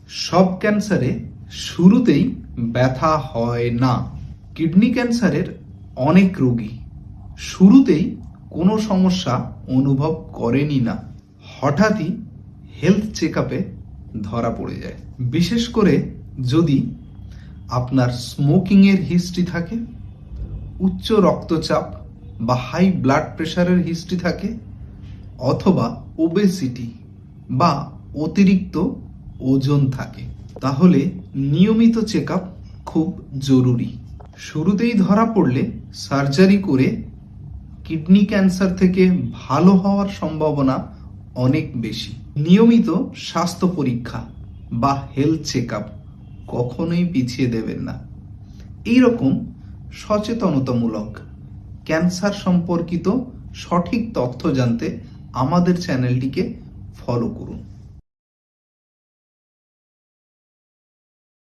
সব ক্যান্সারে শুরুতেই ব্যথা হয় না। কিডনি ক্যান্সারের অনেক রোগী শুরুতেই কোনো সমস্যা অনুভব করেনি না, হঠাৎই হেলথ চেক আপে ধরা পড়ে যায়। বিশেষ করে যদি আপনার স্মোকিংয়ের হিস্ট্রি থাকে, উচ্চ রক্তচাপ বা হাই ব্লাড প্রেশারের হিস্ট্রি থাকে, অথবা ওবেসিটি বা অতিরিক্ত ওজন থাকে, তাহলে নিয়মিত চেক আপ খুব জরুরি। শুরুতেই ধরা পড়লে সার্জারি করে কিডনি ক্যান্সার থেকে ভালো হওয়ার সম্ভাবনা অনেক বেশি। নিয়মিত স্বাস্থ্য পরীক্ষা বা হেলথ চেক আপ কখনোই পিছিয়ে দেবেন না। এইরকম সচেতনতামূলক ক্যান্সার সম্পর্কিত সঠিক তথ্য জানতে আমাদের চ্যানেলটিকে ফলো করুন।